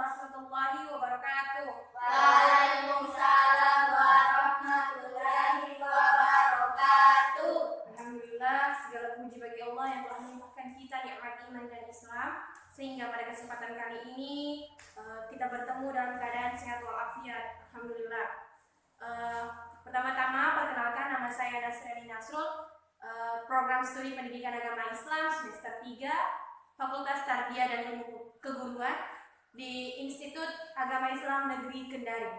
warahmatullahi wabarakatuh. Waalaikumsalam warahmatullahi wabarakatuh. Alhamdulillah, segala puji bagi Allah yang telah melimpahkan kita nikmat iman dan Islam, sehingga pada kesempatan kali ini kita bertemu dalam keadaan sehat walafiat. Alhamdulillah. Pertama-tama perkenalkan, nama saya Nasrani Nasrul, program studi pendidikan agama Islam semester 3 Fakultas Tarbiyah dan Ilmu Keguruan di Institut Agama Islam Negeri Kendari.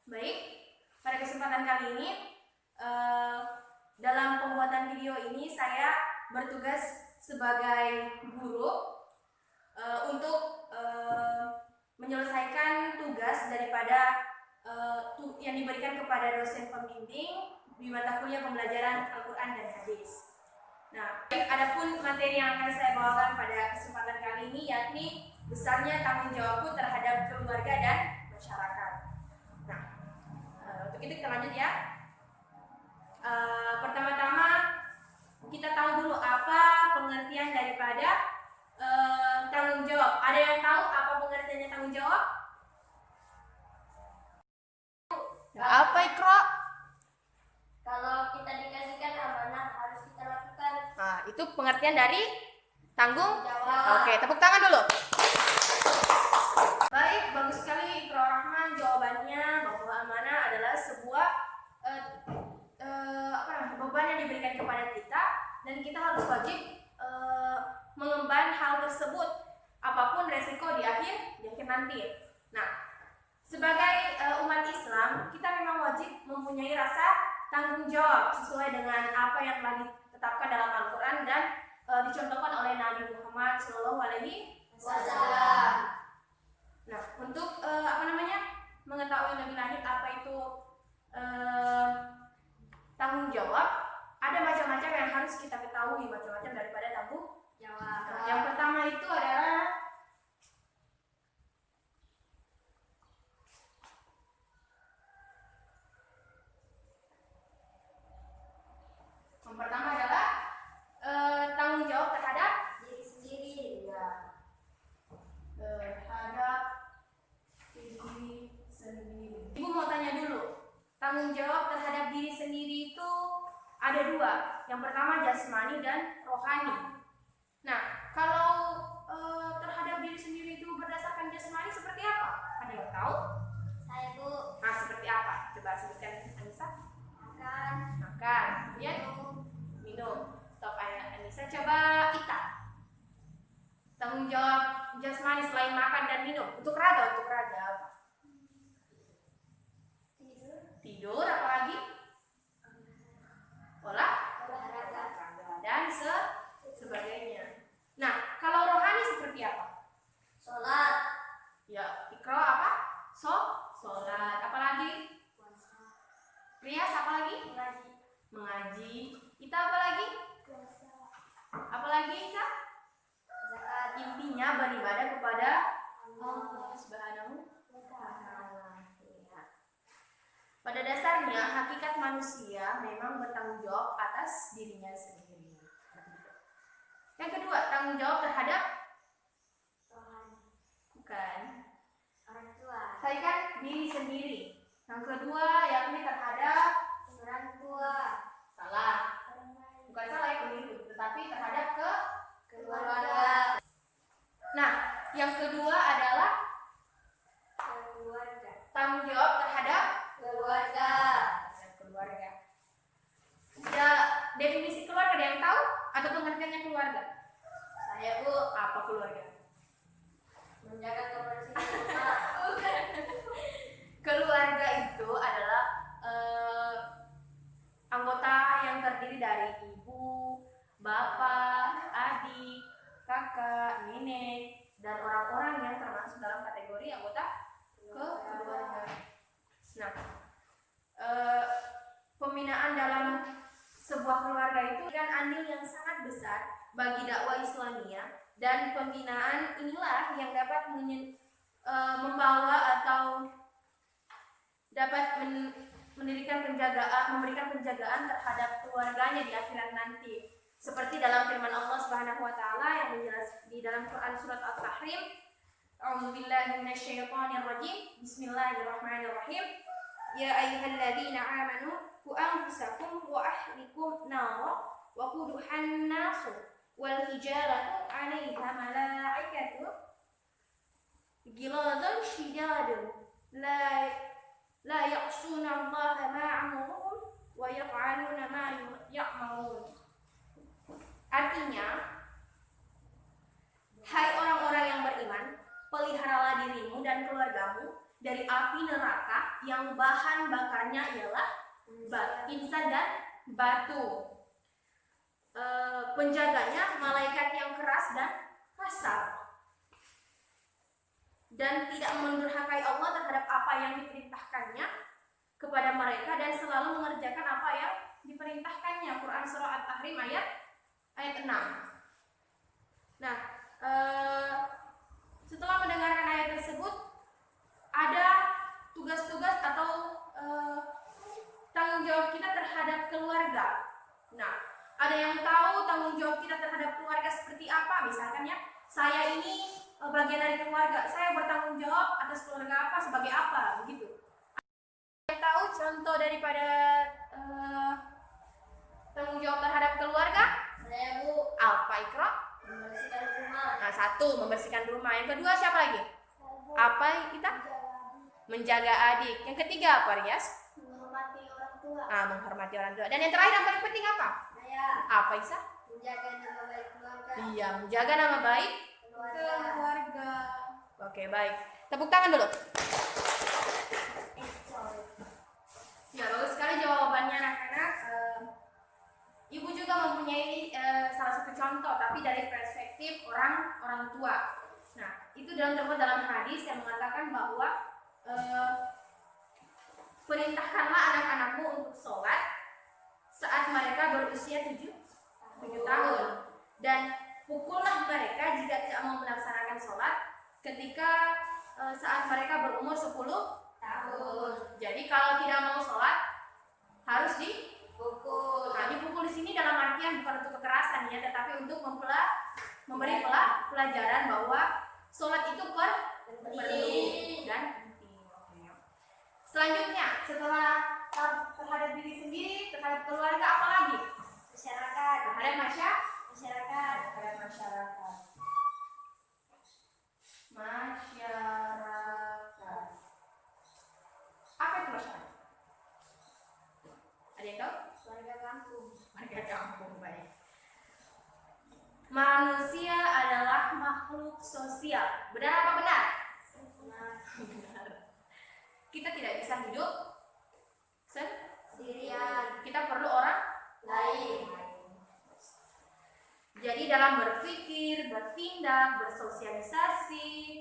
Baik, pada kesempatan kali ini dalam pembuatan video ini saya bertugas sebagai guru untuk menyelesaikan tugas daripada yang diberikan kepada dosen pembimbing di mata kuliah pembelajaran Al-Quran dan Hadis. Nah, adapun materi yang akan saya bawakan pada kesempatan kali ini yakni besarnya tanggung jawabku terhadap keluarga dan masyarakat. Nah, untuk itu kita lanjut ya. Pertama-tama kita tahu dulu apa pengertian daripada tanggung jawab. Ada yang tahu apa pengertiannya tanggung jawab? Apa Ikro? Kalau kita dikasihkan amanah harus kita lakukan. Nah, itu pengertian dari tanggung jawab. Oke, tepuk tangan dulu. Baik, bagus sekali Ikro Rahman jawabannya bahwa amanah adalah sebuah beban yang diberikan kepada kita dan kita harus wajib mengemban hal tersebut apapun resiko di akhir nanti. Nah, sebagai umat Islam kita memang wajib mempunyai rasa tanggung jawab sesuai dengan apa yang telah ditetapkan dalam Al-Quran dan dicontohkan oleh Nabi Muhammad SAW. Nah, untuk mengetahui lebih lanjut apa itu tanggung jawab, ada macam-macam yang harus kita ketahui, macam-macam daripada tanggung jawab. Nah, yang pertama itu adalah tanggung jawab terhadap diri sendiri. Ya. Terhadap diri sendiri. Ibu mau tanya dulu, tanggung jawab terhadap diri sendiri itu ada dua. Yang pertama jasmani dan rohani. Nah, kalau terhadap diri sendiri itu berdasarkan jasmani seperti apa? Ada yang tahu? Saya Bu. Nah, seperti apa? Coba sebutkan Anissa. Makan. Kemudian minum. Stop Anissa. Coba Ita. Tanggung jawab jasmani selain makan dan minum. Untuk raga apa? Tidur, apalagi? Olahraga dan sebagainya. Nah, kalau rohani seperti apa? Sholat. Ya, Ikro apa? Sholat. Apalagi? Rias apalagi? Mengaji. Kita apalagi? Apalagi Ika? Zakat. Intinya beribadah kepada Allah Subhanahu wa Ta'ala. Pada dasarnya hakikat manusia memang bertanggung jawab atas dirinya sendiri. Yang kedua, tanggung jawab terhadap bukan Orang tua. saya kan diri sendiri. Yang kedua yakni terhadap Orang tua. salah. Bukan salah ya, keliru, tetapi terhadap Keluarga. Nah, yang kedua adalah Keluarga. tanggung jawab terhadap Keluarga. keluarga. Ya, definisi keluarga ada yang tahu atau pengertiannya keluarga? Saya Bu. Apa keluarga? Menjaga kebersihan rumah. Keluarga itu adalah anggota yang terdiri dari ibu, bapak, adik, kakak, nenek, dan orang-orang yang termasuk dalam kategori anggota keluarga. Nah, pembinaan dalam sebuah keluarga itu kan andil yang sangat besar bagi dakwah Islamiyah, dan pembinaan inilah yang dapat membawa atau dapat memberikan penjagaan terhadap keluarganya di akhirat nanti. Seperti dalam firman Allah Subhanahu wa taala yang menjelaskan di dalam Quran surat At-Tahrim, A'udzu billahi minasyaitonir rajim. Bismillahirrahmanirrahim. Ya ayyuhalladzina amanu qu anfusakum wa ahlikum nara wa quduhan nasu wal hijaratu 'alaiha malaikatu giladun shidadun la ya'suna Allah ma amuruhum wa yaf'aluna ma ya'marun. Artinya, hai orang-orang yang beriman, peliharalah dirimu dan keluargamu dari api neraka yang bahan bakarnya ialah insan dan batu. Penjaganya malaikat yang keras dan kasar, dan tidak mendurhakai Allah terhadap apa yang diperintahkannya kepada mereka dan selalu mengerjakan apa yang diperintahkannya. Quran surah At-Tahrim ayat 6. Nah, setelah mendengarkan ayat tersebut, ada tugas-tugas atau tanggung jawab kita terhadap keluarga. Nah, ada yang tahu tanggung jawab kita terhadap keluarga seperti apa? Misalkan ya, saya ini bagian dari keluarga, saya bertanggung jawab atas keluarga apa, sebagai apa, begitu. Ada yang tahu contoh daripada tanggung jawab terhadap keluarga? Saya, Bu. Apa, Ikra? Membersihkan rumah. Nah, satu, membersihkan rumah. Yang kedua, siapa lagi? Apa kita? Menjaga adik. Yang ketiga apa, Rias? Menghormati orang tua. Menghormati orang tua. Dan yang terakhir yang paling penting apa? Saya Apa, Isa? menjaga nama baik keluarga. Iya, menjaga nama baik keluarga. Oke, baik. Tepuk tangan dulu. Ya, bagus sekali jawabannya anak-anak. Ibu juga mempunyai salah satu contoh, tapi dari perspektif orang tua. Nah, itu terdapat dalam hadis yang mengatakan bahwa perintahkanlah anak-anakmu untuk sholat saat mereka berusia 7 tahun, dan pukullah mereka jika tidak mau melaksanakan sholat ketika saat mereka berumur 10 tahun. Jadi kalau tidak mau sholat harus dipukul. Nah, dipukul di sini dalam artian bukan untuk kekerasan ya, tetapi untuk memberi pelajaran bahwa sholat itu perlu dan penting. Selanjutnya, setelah terhadap diri sendiri, terhadap keluarga, apa lagi? Masyarakat. Terhadap masyarakat. Masyarakat. Apa itu masyarakat? Ada yang tahu? Warga kampung. Warga kampung, baik. Manusia adalah makhluk sosial. Benar apa benar? Benar. Kita tidak bisa hidup sendirian. Kita perlu orang lain. Jadi dalam berpikir, bertindak, bersosialisasi,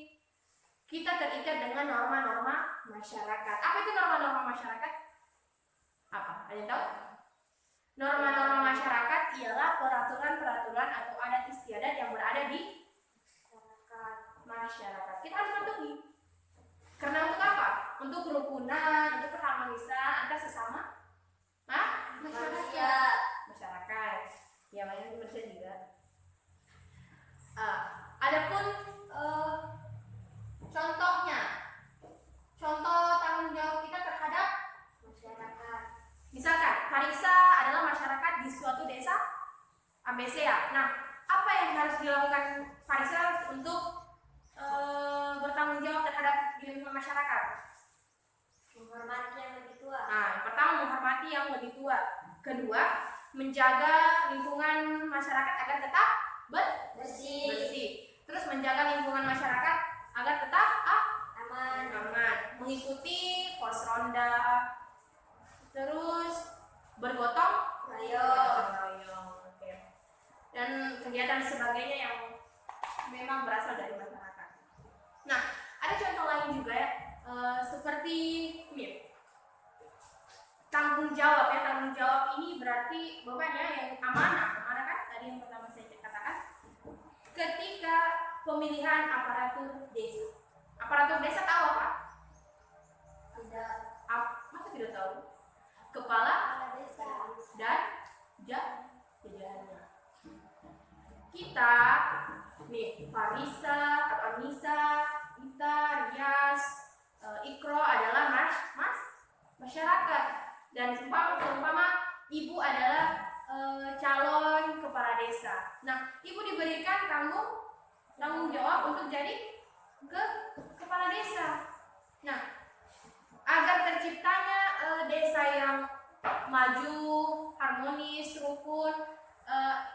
kita terikat dengan norma-norma masyarakat. Apa itu norma-norma masyarakat? Apa? Ada yang tahu? Norma-norma masyarakat ialah peraturan-peraturan atau adat istiadat yang berada di masyarakat. Kita harus patuhi. Karena untuk apa? Untuk kerukunan, untuk keharmonisan antar sesama masyarakat. Ya, banyak manusia juga. Adapun contohnya, contoh tanggung jawab kita terhadap Masyarakat. misalkan Farisa adalah masyarakat di suatu desa ABCA. Nah, apa yang harus dilakukan Farisa untuk bertanggung jawab terhadap lingkungan masyarakat? Menghormati yang lebih tua. Nah, yang pertama menghormati yang lebih tua. Kedua, menjaga lingkungan masyarakat agar tetap bersih. Terus menjaga lingkungan masyarakat agar tetap Aman. mengikuti pos ronda. Terus bergotong royong. Oke. Dan kegiatan sebagainya yang memang berasal dari masyarakat. Nah, ada contoh lain juga ya, seperti ini. Tanggung jawab ya, tanggung jawab ini berarti bapaknya yang amanah kan tadi yang pertama saya katakan. Ketika pemilihan aparatur desa. Aparatur desa tahu apa? Tidak. Masa tidak tahu? Kepala Desa. dan jajarannya. Kita nih Farisa atau Anissa desa. Nah, ibu diberikan tanggung jawab untuk jadi kepala desa. Nah, agar terciptanya desa yang maju, harmonis, rukun,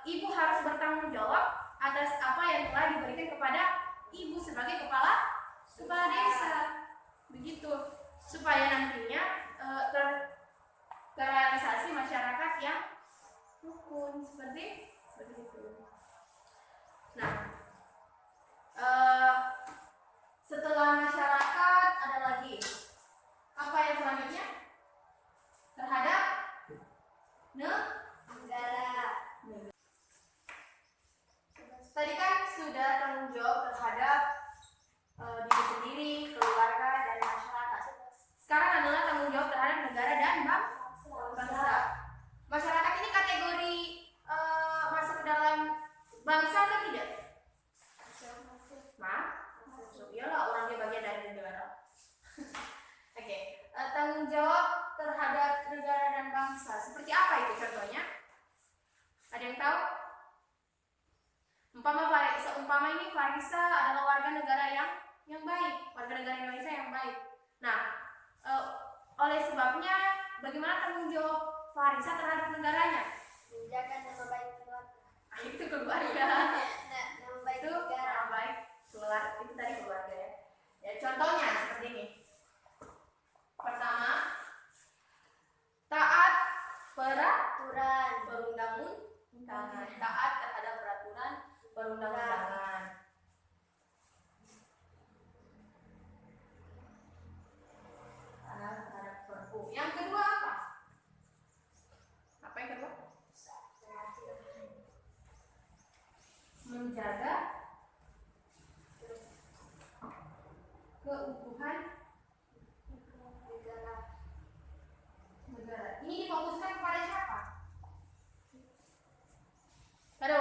ibu harus bertanggung jawab atas apa yang telah diberikan kepada ibu sebagai kepala desa. Begitu, supaya nantinya terrealisasi masyarakat yang rukun seperti itu. Nah, setelah masyarakat ada lagi apa yang selanjutnya terhadap negara. Tadi kan sudah tanggung jawab terhadap diri sendiri, keluarga, dan masyarakat. Sekarang adalah tanggung jawab terhadap negara dan bangsa. Masyarakat ini kategori masuk ke dalam bangsa atau tidak? Masuk. Iyalah, orang dia bagian dari negara. Oke, tanggung jawab terhadap negara dan bangsa. Seperti apa itu contohnya? Ada yang tahu? Umpama ini Farisa adalah warga negara yang baik, warga negara Indonesia yang baik. Nah, oleh sebabnya bagaimana tanggung jawab Farisa terhadap negaranya? Menjaga nama baik keluarga. Itu keluarga. Nama baik Itu negara. nama baik keluarga. Itu tadi keluarga ya. Ya, contohnya seperti ini. Pertama, taat peraturan perundang-undangan. Taat terhadap peraturan perundang-undangan. Taat terhadap perpu. Yang kedua apa? Apa yang kedua? Menjaga keutuhan negara. Ini difokuskan kepada siapa? Pada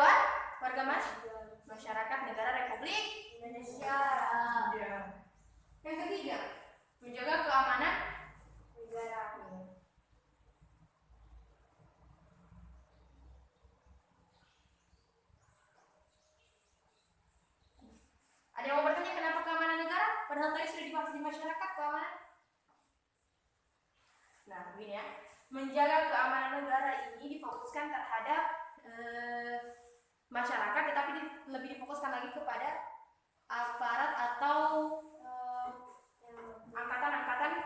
warga masyarakat negara Republik Indonesia. Yang ketiga, menjaga keamanan negara. Ada yang mau bertanya kenapa keamanan negara? Padahal tadi sudah dibahas di masyarakat keamanan. Nah, begini ya. Menjaga keamanan negara ini difokuskan terhadap masyarakat, tetapi lebih difokuskan lagi kepada aparat atau angkatan-angkatan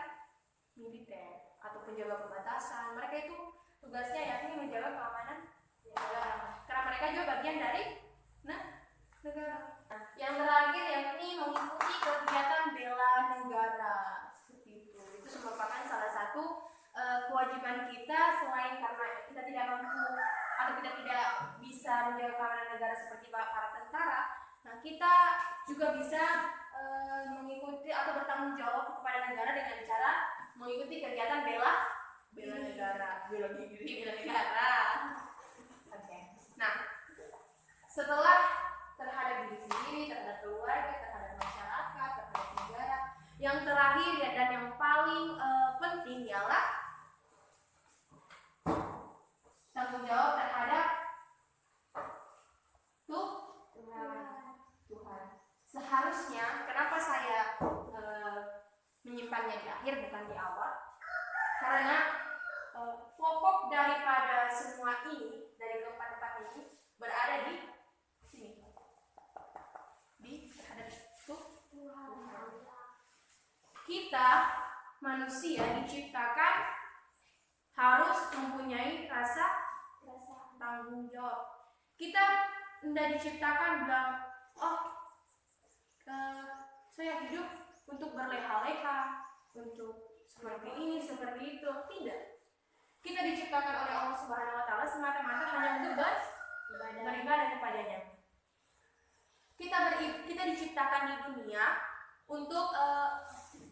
militer atau penjaga perbatasan. Mereka itu tugasnya yakni menjaga keamanan negara, karena mereka juga bagian dari negara. Yang terakhir yakni mengikuti kegiatan bela negara. Seperti itu. Itu merupakan salah satu kewajiban kita, selain karena kita tidak mampu atau kita tidak bisa menjaga keamanan negara seperti para tentara. Nah, kita juga bisa mengikuti atau bertanggung jawab kepada negara dengan cara mengikuti kegiatan bela negara, bela negara. Oke. Nah, setelah terhadap diri sendiri, terhadap keluarga, terhadap masyarakat, terhadap negara, yang terakhir dan yang paling penting ialah tanggung jawab terhadap Tuhan. Seharusnya, kenapa saya menyimpannya di akhir bukan di awal? Karena pokok daripada semua ini, dari keempat-empat ini berada di sini, terhadap Tuhan. Kita manusia diciptakan harus mempunyai rasa tanggung jawab. Kita tidak diciptakan bilang, saya hidup untuk berleha-leha, untuk seperti ini, seperti itu. Tidak. Kita diciptakan oleh Allah Subhanahu wa Ta'ala semata-mata hanya untuk beribadah kepadanya. Kita diciptakan di dunia untuk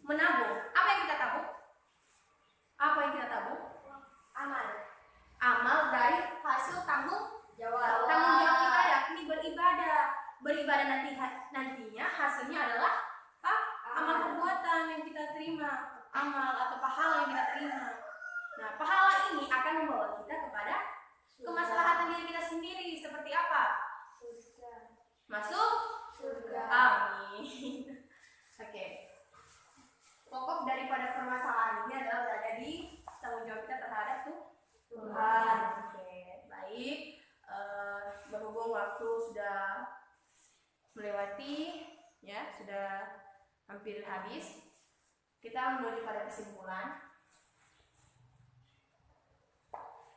menabung. Apa yang kita tabung? Amal dari hasil tanggung jawab. Tanggung jawab kita yakni beribadah nantinya hasilnya adalah amal perbuatan yang kita terima, amal atau pahala yang kita terima. Nah, pahala ini akan membawa kita kepada kemaslahatan diri kita sendiri seperti apa? Surga. Masuk Surga. Amin. Oke. Pokok daripada permasalahan ini adalah berada di tanggung jawab kita terhadap Tuhan. Oke, baik. Berhubung waktu sudah melewati, ya sudah hampir habis, kita menuju pada kesimpulan.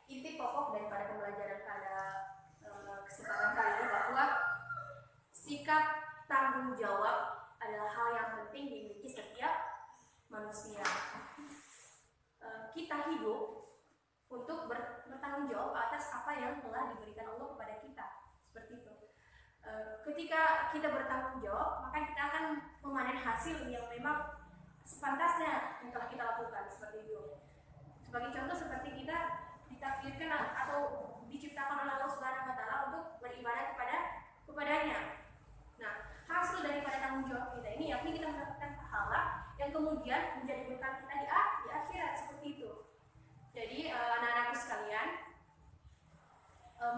Inti pokok daripada pembelajaran pada kesempatan kali ini bahwa sikap tanggung jawab adalah hal yang penting dimiliki setiap manusia. Kita hidup untuk bertanggung jawab atas apa yang telah diberikan Allah kepada kita, seperti itu. Ketika kita bertanggung jawab, maka kita akan memanen hasil yang memang sepantasnya yang telah kita lakukan, seperti itu. Sebagai contoh, seperti kita ditakdirkan atau diciptakan oleh Allah Subhanahu wa taala untuk beribadah kepadanya. Nah, hasil daripada tanggung jawab kita ini yakni kita mendapatkan pahala yang kemudian menjadi bekal kita di akhirat, seperti itu. Jadi anak-anakku sekalian,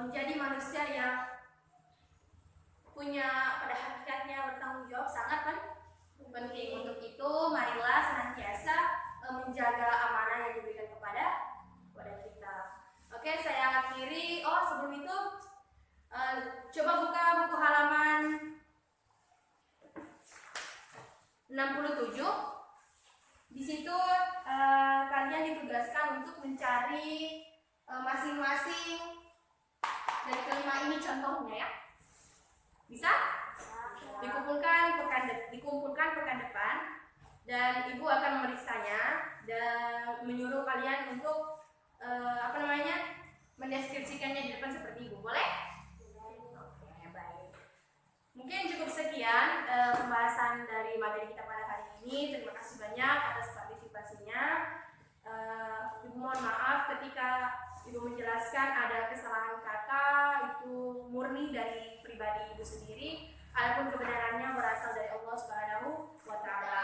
menjadi manusia yang punya pada hakikatnya bertanggung jawab sangat penting. Untuk itu marilah senantiasa menjaga amanah yang diberikan kepada kita. Oke, saya akhiri. Sebelum itu coba buka buku halaman 67. Di situ kalian ditugaskan untuk mencari masing-masing dari kelima ini contohnya, ya. Bisa? Dikumpulkan pekan depan, dan ibu akan memeriksanya dan menyuruh kalian untuk mendeskripsikannya di depan seperti ibu. Boleh? Oke, baik. Mungkin cukup sekian pembahasan dari materi kita pada hari ini. Terima kasih banyak atas partisipasinya. Ibu mohon maaf ketika ibu menjelaskan ada kesalahan kata, itu murni dari pribadi ibu sendiri. Adapun kebenarannya berasal dari Allah Subhanahu wa taala.